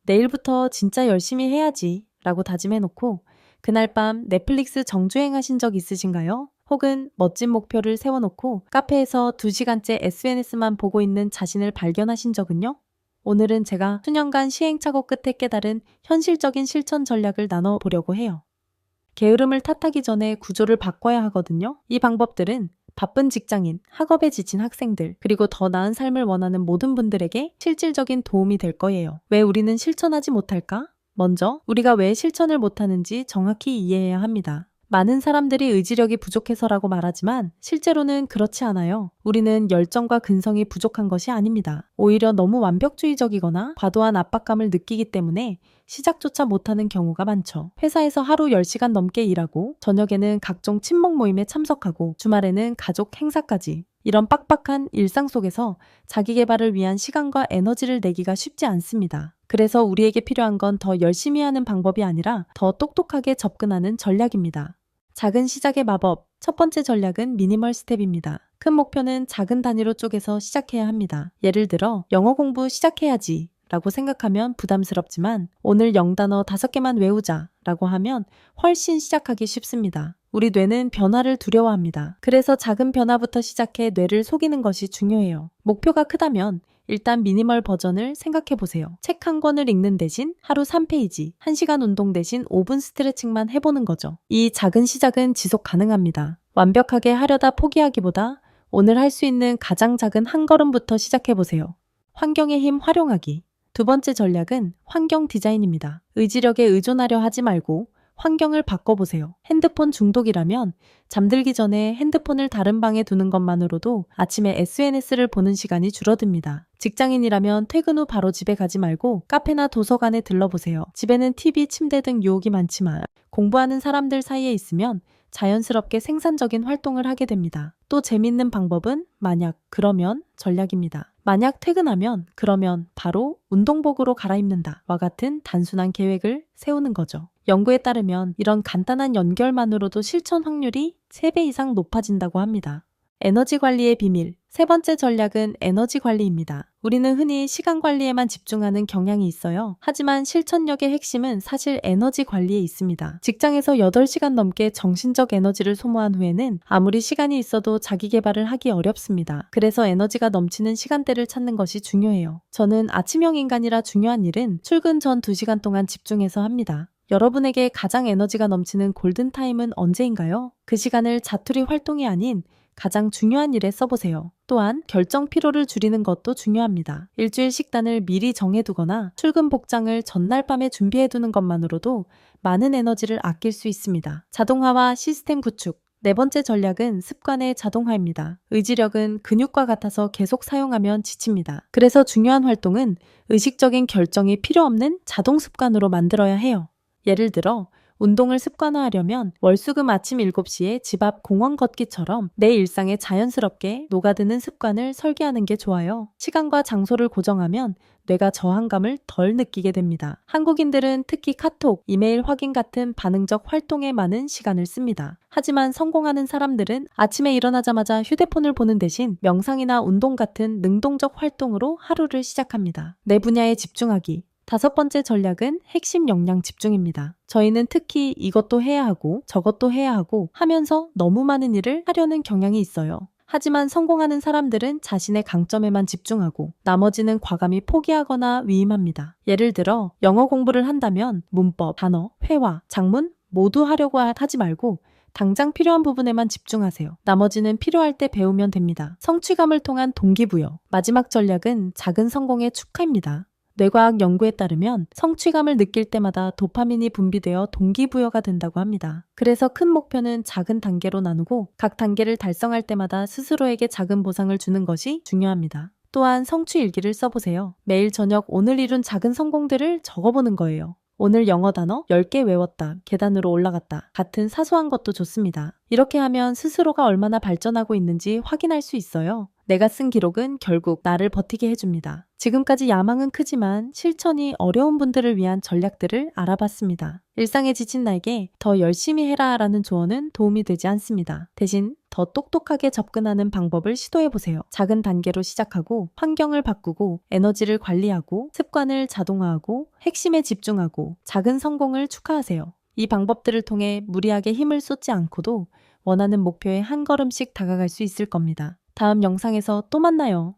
내일부터 진짜 열심히 해야지 라고 다짐해놓고 그날 밤 넷플릭스 정주행하신 적 있으신가요? 혹은 멋진 목표를 세워놓고 카페에서 2시간째 SNS만 보고 있는 자신을 발견하신 적은요? 오늘은 제가 수년간 시행착오 끝에 깨달은 현실적인 실천 전략을 나눠보려고 해요. 게으름을 탓하기 전에 구조를 바꿔야 하거든요. 이 방법들은 바쁜 직장인, 학업에 지친 학생들, 그리고 더 나은 삶을 원하는 모든 분들에게 실질적인 도움이 될 거예요. 왜 우리는 실천하지 못할까? 먼저 우리가 왜 실천을 못하는지 정확히 이해해야 합니다. 많은 사람들이 의지력이 부족해서라고 말하지만 실제로는 그렇지 않아요. 우리는 열정과 근성이 부족한 것이 아닙니다. 오히려 너무 완벽주의적이거나 과도한 압박감을 느끼기 때문에 시작조차 못하는 경우가 많죠. 회사에서 하루 10시간 넘게 일하고 저녁에는 각종 친목 모임에 참석하고 주말에는 가족 행사까지. 이런 빡빡한 일상 속에서 자기 개발을 위한 시간과 에너지를 내기가 쉽지 않습니다. 그래서 우리에게 필요한 건 더 열심히 하는 방법이 아니라 더 똑똑하게 접근하는 전략입니다. 작은 시작의 마법. 첫 번째 전략은 미니멀 스텝입니다. 큰 목표는 작은 단위로 쪼개서 시작해야 합니다. 예를 들어 영어 공부 시작해야지 라고 생각하면 부담스럽지만 오늘 0단어 5개만 외우자 라고 하면 훨씬 시작하기 쉽습니다. 우리 뇌는 변화를 두려워합니다. 그래서 작은 변화부터 시작해 뇌를 속이는 것이 중요해요. 목표가 크다면 일단 미니멀 버전을 생각해 보세요. 책 한 권을 읽는 대신 하루 3페이지, 1시간 운동 대신 5분 스트레칭만 해보는 거죠. 이 작은 시작은 지속 가능합니다. 완벽하게 하려다 포기하기보다 오늘 할 수 있는 가장 작은 한 걸음부터 시작해 보세요. 환경의 힘 활용하기. 두 번째 전략은 환경 디자인입니다. 의지력에 의존하려 하지 말고 환경을 바꿔보세요. 핸드폰 중독이라면 잠들기 전에 핸드폰을 다른 방에 두는 것만으로도 아침에 SNS를 보는 시간이 줄어듭니다. 직장인이라면 퇴근 후 바로 집에 가지 말고 카페나 도서관에 들러보세요. 집에는 TV, 침대 등 유혹이 많지만 공부하는 사람들 사이에 있으면 자연스럽게 생산적인 활동을 하게 됩니다. 또 재밌는 방법은 만약, 그러면 전략입니다. 만약 퇴근하면, 그러면 바로 운동복으로 갈아입는다 와 같은 단순한 계획을 세우는 거죠. 연구에 따르면 이런 간단한 연결만으로도 실천 확률이 3배 이상 높아진다고 합니다. 에너지 관리의 비밀. 세 번째 전략은 에너지 관리입니다. 우리는 흔히 시간 관리에만 집중하는 경향이 있어요. 하지만 실천력의 핵심은 사실 에너지 관리에 있습니다. 직장에서 8시간 넘게 정신적 에너지를 소모한 후에는 아무리 시간이 있어도 자기 개발을 하기 어렵습니다. 그래서 에너지가 넘치는 시간대를 찾는 것이 중요해요. 저는 아침형 인간이라 중요한 일은 출근 전 2시간 동안 집중해서 합니다. 여러분에게 가장 에너지가 넘치는 골든타임은 언제인가요? 그 시간을 자투리 활동이 아닌 가장 중요한 일에 써보세요. 또한 결정 피로를 줄이는 것도 중요합니다. 일주일 식단을 미리 정해두거나 출근 복장을 전날 밤에 준비해두는 것만으로도 많은 에너지를 아낄 수 있습니다. 자동화와 시스템 구축. 네 번째 전략은 습관의 자동화입니다. 의지력은 근육과 같아서 계속 사용하면 지칩니다. 그래서 중요한 활동은 의식적인 결정이 필요 없는 자동 습관으로 만들어야 해요. 예를 들어 운동을 습관화하려면 월수금 아침 7시에 집 앞 공원 걷기처럼 내 일상에 자연스럽게 녹아드는 습관을 설계하는 게 좋아요. 시간과 장소를 고정하면 뇌가 저항감을 덜 느끼게 됩니다. 한국인들은 특히 카톡, 이메일 확인 같은 반응적 활동에 많은 시간을 씁니다. 하지만 성공하는 사람들은 아침에 일어나자마자 휴대폰을 보는 대신 명상이나 운동 같은 능동적 활동으로 하루를 시작합니다. 내 분야에 집중하기. 5번째 전략은 핵심 역량 집중입니다. 저희는 특히 이것도 해야 하고 저것도 해야 하고 하면서 너무 많은 일을 하려는 경향이 있어요. 하지만 성공하는 사람들은 자신의 강점에만 집중하고 나머지는 과감히 포기하거나 위임합니다. 예를 들어 영어 공부를 한다면 문법, 단어, 회화, 작문 모두 하려고 하지 말고 당장 필요한 부분에만 집중하세요. 나머지는 필요할 때 배우면 됩니다. 성취감을 통한 동기부여. 마지막 전략은 작은 성공의 축하입니다. 뇌과학 연구에 따르면 성취감을 느낄 때마다 도파민이 분비되어 동기부여가 된다고 합니다. 그래서 큰 목표는 작은 단계로 나누고 각 단계를 달성할 때마다 스스로에게 작은 보상을 주는 것이 중요합니다. 또한 성취 일기를 써보세요. 매일 저녁 오늘 이룬 작은 성공들을 적어보는 거예요. 오늘 영어 단어 10개 외웠다, 계단으로 올라갔다 같은 사소한 것도 좋습니다. 이렇게 하면 스스로가 얼마나 발전하고 있는지 확인할 수 있어요. 내가 쓴 기록은 결국 나를 버티게 해줍니다. 지금까지 야망은 크지만 실천이 어려운 분들을 위한 전략들을 알아봤습니다. 일상에 지친 나에게 더 열심히 해라 라는 조언은 도움이 되지 않습니다. 대신 더 똑똑하게 접근하는 방법을 시도해보세요. 작은 단계로 시작하고 환경을 바꾸고 에너지를 관리하고 습관을 자동화하고 핵심에 집중하고 작은 성공을 축하하세요. 이 방법들을 통해 무리하게 힘을 쏟지 않고도 원하는 목표에 한 걸음씩 다가갈 수 있을 겁니다. 다음 영상에서 또 만나요.